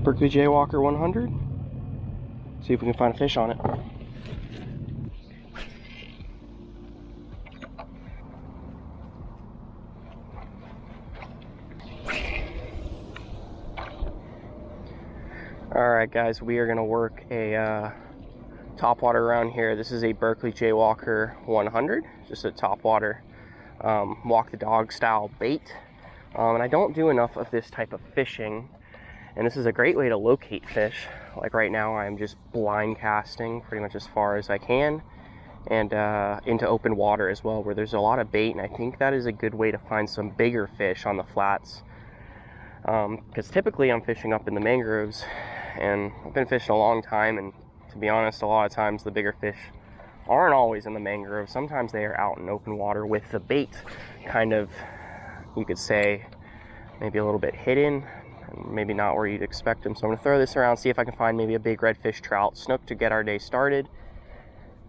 Berkeley Jaywalker 100. See if we can find a fish on it. Alright guys, we are going to work a topwater around here. This is a Berkeley Jaywalker 100, just a topwater walk the dog style bait. And I don't do enough of this type of fishing, and this is a great way to locate fish. Like right now I'm just blind casting pretty much as far as I can, and into open water as well where there's a lot of bait, and I think that is a good way to find some bigger fish on the flats, because typically I'm fishing up in the mangroves, and I've been fishing a long time, and to be honest, a lot of times the bigger fish aren't always in the mangroves. Sometimes they are out in open water with the bait kind of, you could say, maybe a little bit hidden, and maybe not where you'd expect them. So I'm going to throw this around, see if I can find maybe a big redfish, trout, snook to get our day started.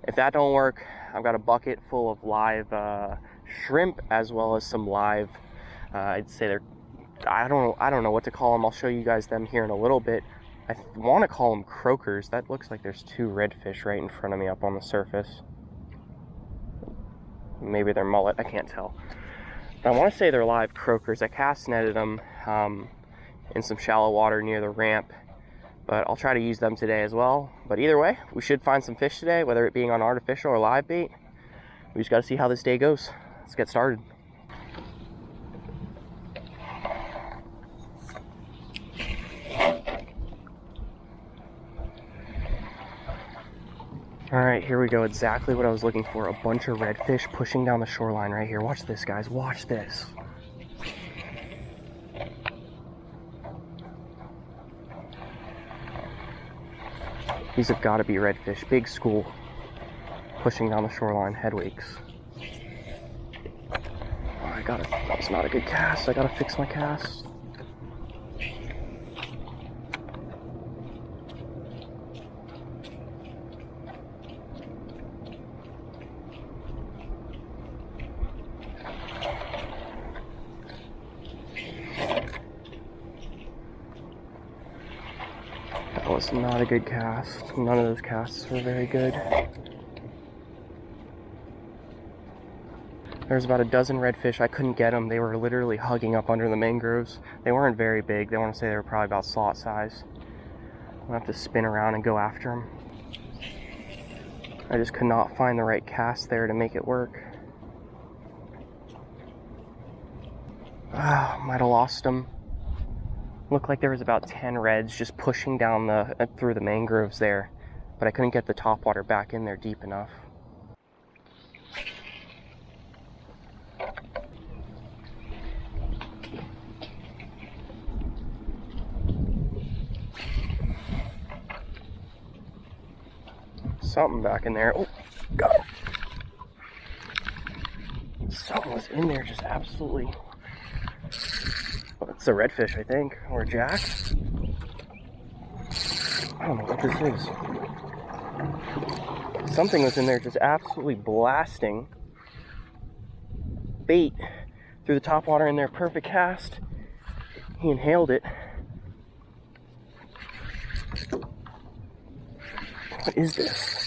If that don't work, I've got a bucket full of live shrimp, as well as some live, I'd say they're, I don't know what to call them. I'll show you guys them here in a little bit. I want to call them croakers. That looks like there's two redfish right in front of me up on the surface. Maybe they're mullet, I can't tell. But I want to say they're live croakers. I cast netted them in some shallow water near the ramp, but I'll try to use them today as well. But either way, we should find some fish today, whether it being on artificial or live bait. We just got to see how this day goes. Let's get started. Alright, here we go. Exactly what I was looking for. A bunch of redfish pushing down the shoreline right here. Watch this, guys. Watch this. These have got to be redfish. Big school. Pushing down the shoreline. Headwakes. Oh, that was not a good cast. I gotta fix my cast. That was not a good cast. None of those casts were very good. There's about a dozen redfish. I couldn't get them. They were literally hugging up under the mangroves. They weren't very big. They want to say they were probably about slot size. I'll have to spin around and go after them. I just could not find the right cast there to make it work. Might have lost them. Looked like there was about 10 reds just pushing down through the mangroves there, but I couldn't get the topwater back in there deep enough. Something back in there. Oh, got it. Something was in there just absolutely. It's a redfish, I think, or a jack. I don't know what this is. Something was in there just absolutely blasting bait through the topwater in there. Perfect cast. He inhaled it. What is this?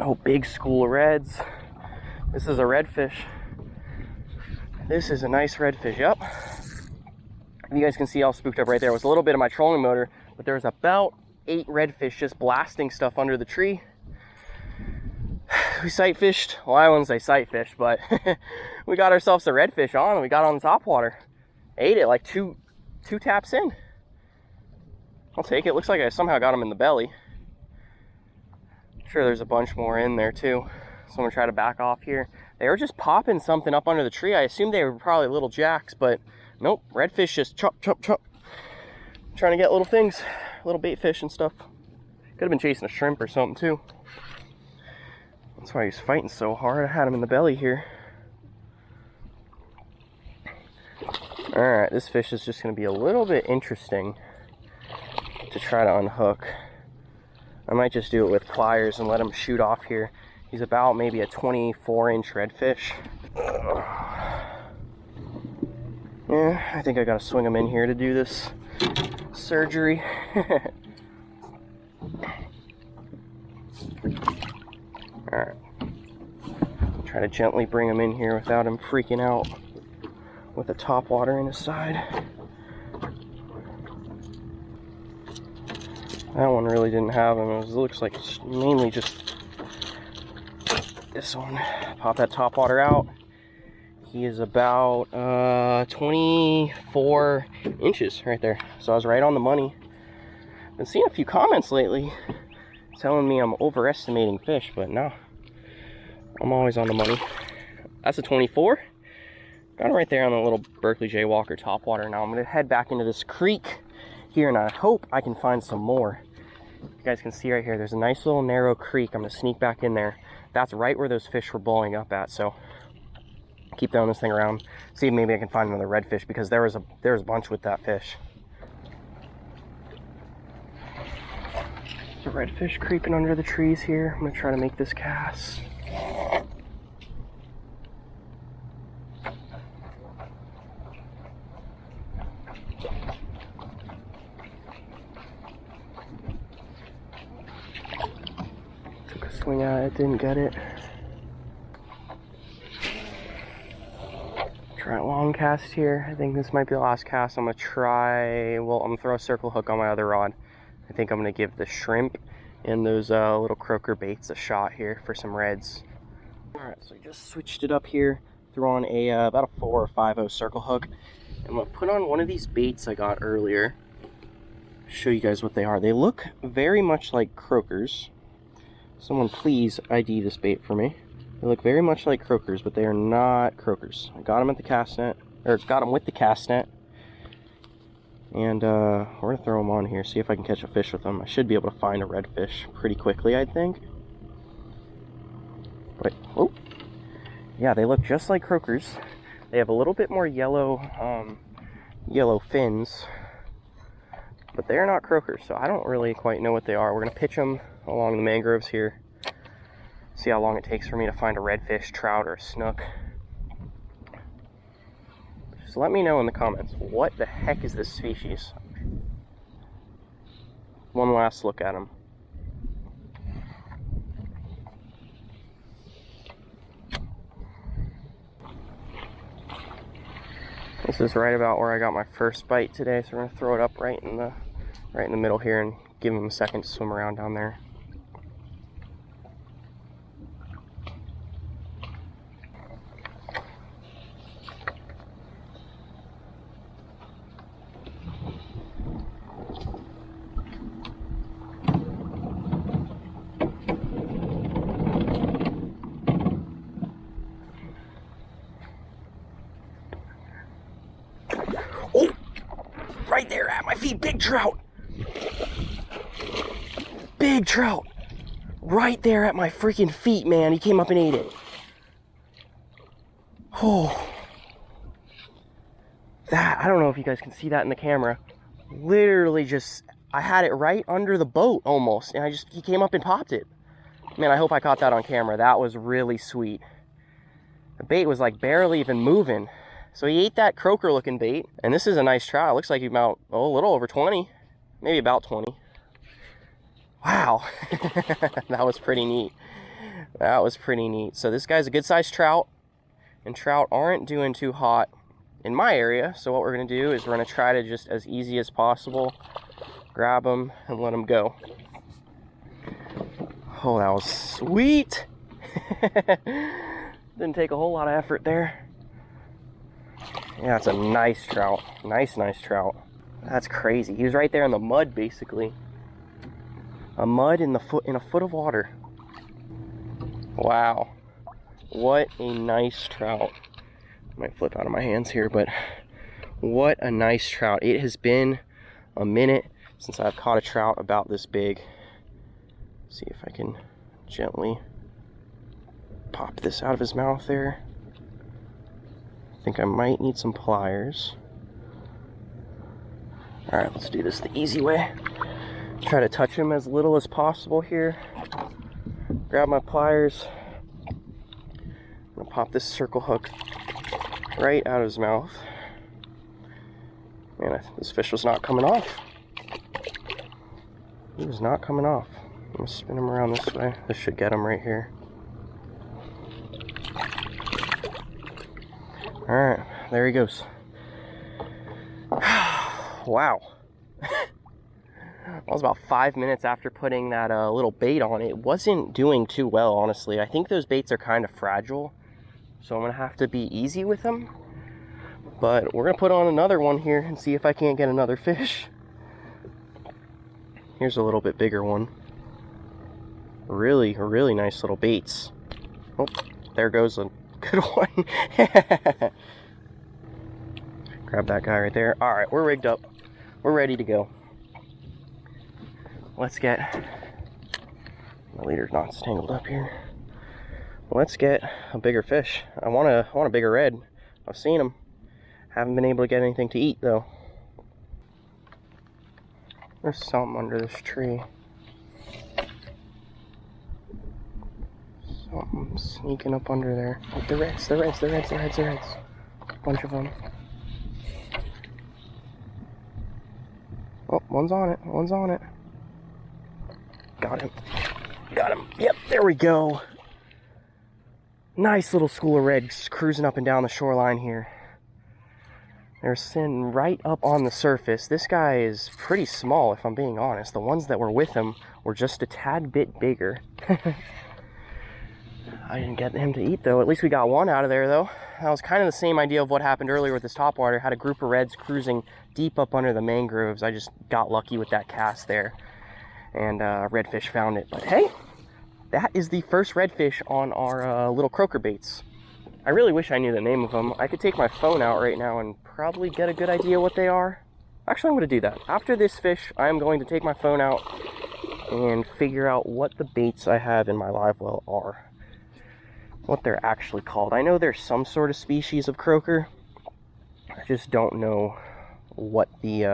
Oh, big school of reds. This is a redfish. This is a nice redfish. Yep. You guys can see how spooked up right there. It was a little bit of my trolling motor, but there was about 8 redfish just blasting stuff under the tree. We sight fished. Well, I wouldn't say sight fished, but we got ourselves a redfish on, and we got on the topwater. Ate it like two taps in. I'll take it. Looks like I somehow got him in the belly. Sure, there's a bunch more in there too. So I'm gonna try to back off here. They were just popping something up under the tree. I assumed they were probably little jacks, but nope, redfish just chop, chop, chop. Trying to get little things, little bait fish and stuff. Could have been chasing a shrimp or something too. That's why he's fighting so hard. I had him in the belly here. Alright, this fish is just gonna be a little bit interesting to try to unhook. I might just do it with pliers and let him shoot off here. He's about maybe a 24-inch redfish. Yeah, I think I gotta swing him in here to do this surgery. Alright. Try to gently bring him in here without him freaking out with the top water in his side. That one really didn't have him. It looks like it's mainly just this one. Pop that top water out. He is about 24 inches right there. So I was right on the money. Been seeing a few comments lately telling me I'm overestimating fish, but no. I'm always on the money. That's a 24. Got it right there on the little Berkeley Jaywalker topwater. Now I'm gonna head back into this creek here, and I hope I can find some more. You guys can see right here, there's a nice little narrow creek. I'm gonna sneak back in there. That's right where those fish were blowing up at, so keep throwing this thing around. See if maybe I can find another redfish, because there was a bunch with that fish. There's a redfish creeping under the trees here. I'm gonna try to make this cast. Took a swing at it, didn't get it. Try a long cast here. I think this might be the last cast. I'm gonna try, well, I'm gonna throw a circle hook on my other rod. I think I'm gonna give the shrimp and those little croaker baits a shot here for some reds. All right, so I just switched it up here. Threw on a about a 4 or 5/0 circle hook. I'm gonna put on one of these baits I got earlier. Show you guys what they are. They look very much like croakers. Someone please ID this bait for me. They look very much like croakers, but they are not croakers. I got them at the cast net, or got them with the cast net. And we're gonna throw them on here, see if I can catch a fish with them. I should be able to find a redfish pretty quickly, I think. But, oh, yeah, they look just like croakers. They have a little bit more yellow, yellow fins, but they're not croakers, so I don't really quite know what they are. We're gonna pitch them along the mangroves here. See how long it takes for me to find a redfish, trout, or a snook. Just let me know in the comments, what the heck is this species? One last look at him. This is right about where I got my first bite today, so we're gonna throw it up right in the middle here and give him a second to swim around down there. Oh, right there at my feet, big trout. Big trout. Right there at my freaking feet, man. He came up and ate it. Oh. That, I don't know if you guys can see that in the camera. Literally just, I had it right under the boat almost, and he came up and popped it. Man, I hope I caught that on camera. That was really sweet. The bait was like barely even moving. So he ate that croaker looking bait, and this is a nice trout. It looks like he's about, oh, a little over 20, maybe about 20. Wow, that was pretty neat. That was pretty neat. So this guy's a good sized trout, and trout aren't doing too hot in my area. So what we're gonna do is we're gonna try to just as easy as possible, grab them and let them go. Oh, that was sweet. Didn't take a whole lot of effort there. Yeah, it's a nice trout. Nice trout. That's crazy. He was right there in the mud, basically. A mud in a foot of water. Wow. What a nice trout. Might flip out of my hands here, but what a nice trout. It has been a minute since I've caught a trout about this big. See if I can gently pop this out of his mouth there. I think I might need some pliers. All right, let's do this the easy way. Try to touch him as little as possible here. Grab my pliers, pop this circle hook right out of his mouth. Man, this fish was not coming off. He was not coming off. I'm gonna spin him around this way. This should get him right here. Alright, there he goes. Wow. That was about 5 minutes after putting that little bait on. It wasn't doing too well, honestly. I think those baits are kind of fragile, so I'm going to have to be easy with them. But we're going to put on another one here and see if I can't get another fish. Here's a little bit bigger one. Really nice little baits. Oh, there goes a good one. Grab that guy right there. All right, we're rigged up. We're ready to go. Let's get, my leader's not tangled up here. Let's get a bigger fish. I want a bigger red. I've seen them. Haven't been able to get anything to eat though. There's something under this tree. Something sneaking up under there. Oh, the reds. A bunch of them. Oh, one's on it. Got him. Yep, there we go. Nice little school of reds cruising up and down the shoreline here. They're sitting right up on the surface. This guy is pretty small, if I'm being honest. The ones that were with him were just a tad bit bigger. I didn't get him to eat, though. At least we got one out of there, though. That was kind of the same idea of what happened earlier with this topwater. Had a group of reds cruising deep up under the mangroves. I just got lucky with that cast there. And redfish found it. But hey, that is the first redfish on our little croaker baits. I really wish I knew the name of them. I could take my phone out right now and probably get a good idea what they are. Actually, I'm going to do that. After this fish, I am going to take my phone out and figure out what the baits I have in my live well are. What they're actually called. I know there's some sort of species of croaker. I just don't know what the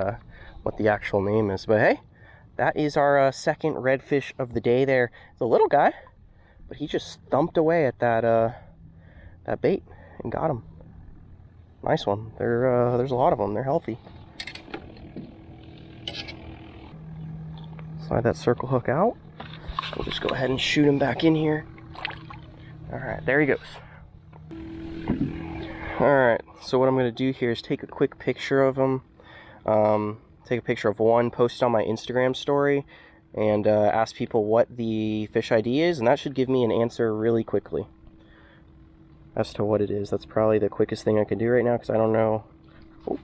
actual name is. But hey, that is our second redfish of the day there. It's a little guy, but he just thumped away at that bait and got him. Nice one. There's a lot of them. They're healthy. Slide that circle hook out. We'll just go ahead and shoot him back in here. Alright, there he goes. Alright, so what I'm going to do here is take a quick picture of him. Take a picture of one, post it on my Instagram story, and ask people what the fish ID is, and that should give me an answer really quickly as to what it is. That's probably the quickest thing I can do right now, because I don't know. I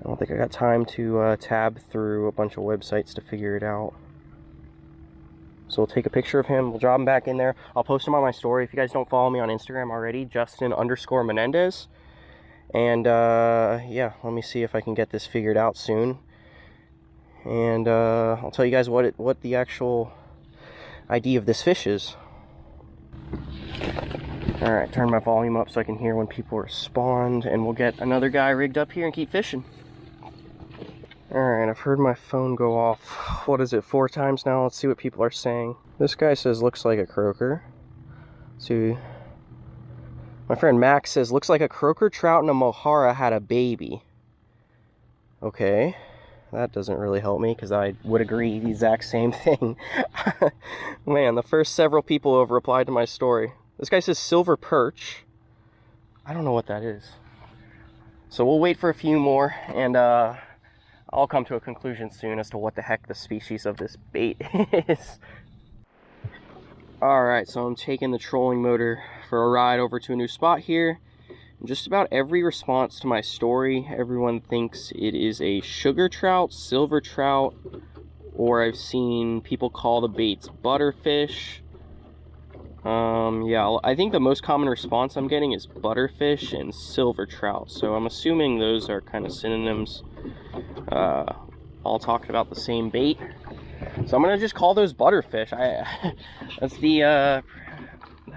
don't think I got time to tab through a bunch of websites to figure it out. So we'll take a picture of him, we'll drop him back in there. I'll post him on my story. If you guys don't follow me on Instagram already, Justin_Menendez. And yeah, let me see if I can get this figured out soon. And I'll tell you guys what the actual ID of this fish is. Alright, turn my volume up so I can hear when people respond, and we'll get another guy rigged up here and keep fishing. Alright, I've heard my phone go off, what is it, 4 times now? Let's see what people are saying. This guy says looks like a croaker. Let's see. My friend Max says looks like a croaker trout and a mohara had a baby. Okay, that doesn't really help me because I would agree the exact same thing. Man, the first several people who have replied to my story. This guy says silver perch. I don't know what that is. So we'll wait for a few more, and I'll come to a conclusion soon as to what the heck the species of this bait is. Alright, so I'm taking the trolling motor for a ride over to a new spot here. And just about every response to my story, everyone thinks it is a sugar trout, silver trout, or I've seen people call the baits butterfish. Yeah, I think the most common response I'm getting is butterfish and silver trout. So I'm assuming those are kind of synonyms, all talking about the same bait. So I'm gonna just call those butterfish.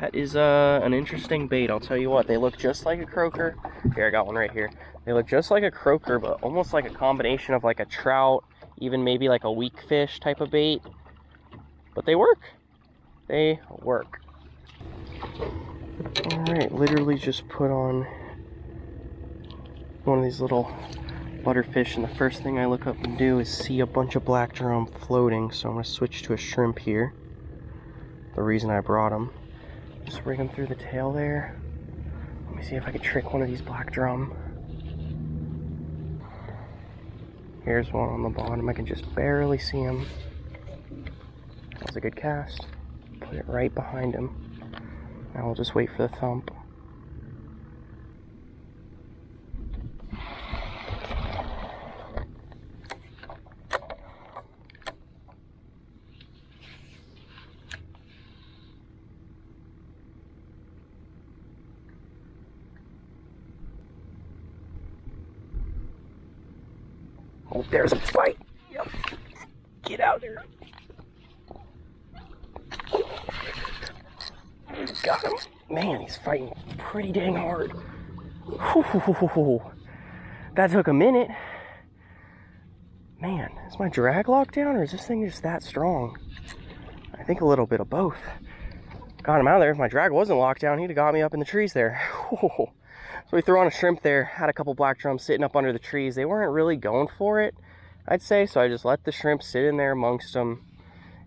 That is an interesting bait. I'll tell you what, they look just like a croaker. Here, I got one right here. They look just like a croaker, but almost like a combination of like a trout, even maybe like a weak fish type of bait. But they work. They work. Alright, literally just put on one of these little butterfish, and the first thing I look up and do is see a bunch of black drum floating, so I'm going to switch to a shrimp here. The reason I brought them. Just rig them through the tail there. Let me see if I can trick one of these black drum. Here's one on the bottom. I can just barely see him. That was a good cast. Put it right behind him. Now we'll just wait for the thump. Oh, there's a bite. Yep. Get out there. Got him. Man, he's fighting pretty dang hard. Whew. That took a minute. Man, is my drag locked down, or is this thing just that strong? I think a little bit of both. Got him out of there. If my drag wasn't locked down, he'd have got me up in the trees there. Whew. So we threw on a shrimp there, had a couple black drums sitting up under the trees. They weren't really going for it, I'd say, so I just let the shrimp sit in there amongst them,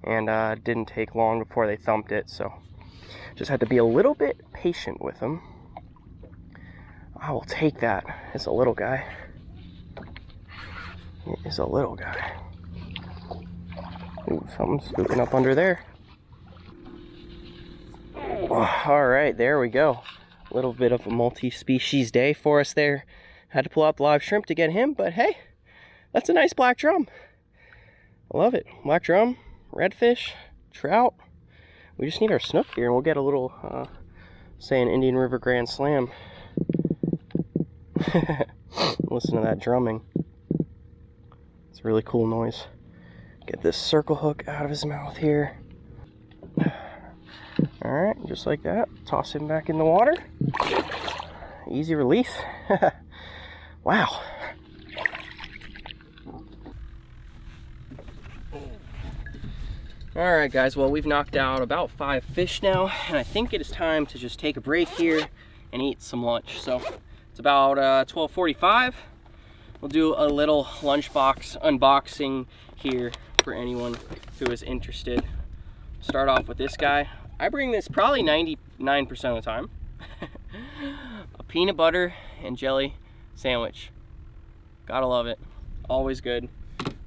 and didn't take long before they thumped it, so just had to be a little bit patient with them. I will take that. It's a little guy. It is a little guy. Ooh, something's scooping up under there. Oh, all right, there we go. A little bit of a multi-species day for us there. Had to pull out the live shrimp to get him, but hey, that's a nice black drum. I love it. Black drum, redfish, trout. We just need our snook here, and we'll get a little, say, an Indian River Grand Slam. Listen to that drumming. It's a really cool noise. Get this circle hook out of his mouth here. Alright, just like that. Toss him back in the water. Easy release. Wow. Alright guys, well we've knocked out about 5 fish now, and I think it is time to just take a break here and eat some lunch. So it's about 12:45. We'll do a little lunchbox unboxing here for anyone who is interested. Start off with this guy. I bring this probably 99% of the time. A peanut butter and jelly sandwich. Gotta love it. Always good.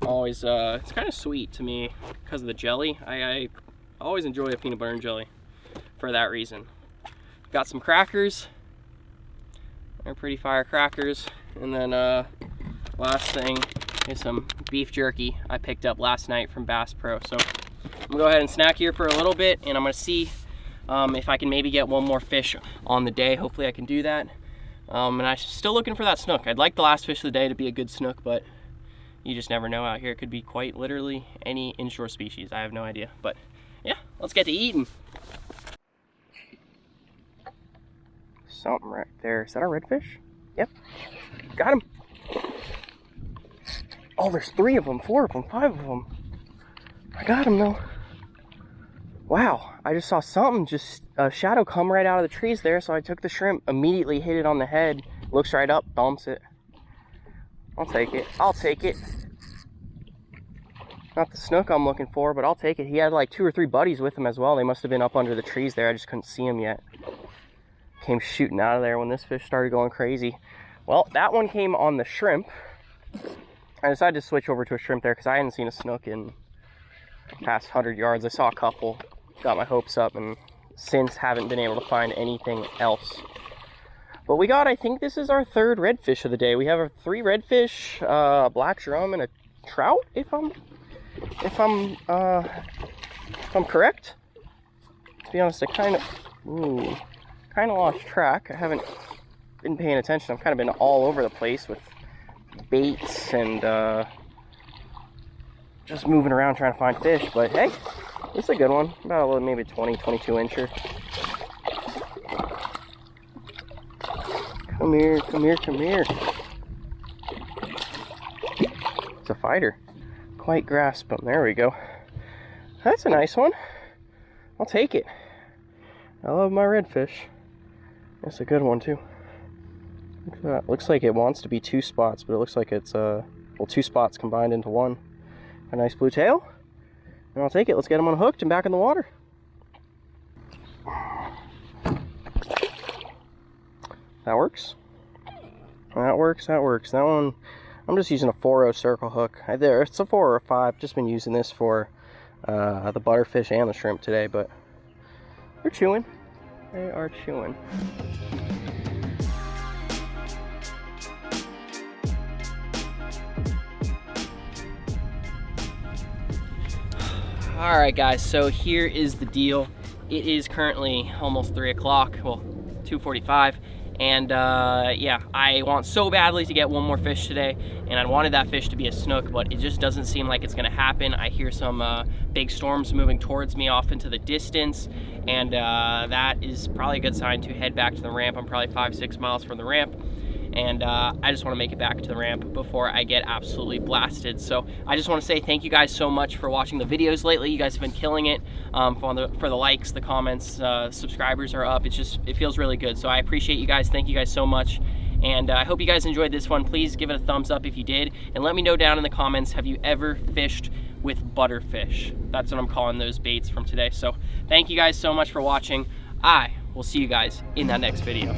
Always, it's kind of sweet to me because of the jelly. I always enjoy a peanut butter and jelly for that reason. Got some crackers. They're pretty fire crackers. And then last thing is some beef jerky I picked up last night from Bass Pro. So I'm gonna go ahead and snack here for a little bit, and I'm gonna see if I can maybe get one more fish on the day. Hopefully I can do that. And I'm still looking for that snook. I'd like the last fish of the day to be a good snook, but you just never know out here. It could be quite literally any inshore species. I have no idea. But yeah, let's get to eating. Something right there. Is that a redfish? Yep. Got him. Oh, there's 3 of them, 4 of them, 5 of them. I got him though. Wow, I just saw something, just a shadow come right out of the trees there, so I took the shrimp, immediately hit it on the head, looks right up, bumps it. I'll take it. I'll take it. Not the snook I'm looking for, but I'll take it. He had like 2 or 3 buddies with him as well. They must have been up under the trees there. I just couldn't see him yet. Came shooting out of there when this fish started going crazy. Well, that one came on the shrimp. I decided to switch over to a shrimp there because I hadn't seen a snook in past 100 yards. I saw a couple, got my hopes up, and since haven't been able to find anything else. But we got, I think this is our 3rd redfish of the day. We have 3 redfish, a black drum, and a trout, if I'm correct. To be honest, I kind of lost track. I haven't been paying attention. I've kind of been all over the place with baits and just moving around trying to find fish. But hey, this is a good one. About maybe 20, 22 incher. Come here, come here, come here. It's a fighter. Quite grasp him. There we go. That's a nice one. I'll take it. I love my redfish. It's a good one too. Look at that. Looks like it wants to be 2 spots, but it looks like it's well, 2 spots combined into one. A nice blue tail. And I'll take it. Let's get him unhooked and back in the water. That works. That works. That works. That one, I'm just using a 4-0 circle hook. Either it's a 4 or a 5. Just been using this for the butterfish and the shrimp today, but they're chewing. They are chewing. All right, guys. So here is the deal. It is currently almost 3 o'clock. Well, 2:45. And yeah, I want so badly to get one more fish today, and I wanted that fish to be a snook, but it just doesn't seem like it's gonna happen. I hear some big storms moving towards me off into the distance, and that is probably a good sign to head back to the ramp. I'm probably 5-6 miles from the ramp, and I just want to make it back to the ramp before I get absolutely blasted. So I just want to say thank you guys so much for watching the videos lately. You guys have been killing it for the likes, the comments, subscribers are up. It feels really good. So I appreciate you guys. Thank you guys so much. And I hope you guys enjoyed this one. Please give it a thumbs up if you did. And let me know down in the comments, have you ever fished with butterfish? That's what I'm calling those baits from today. So thank you guys so much for watching. I will see you guys in that next video.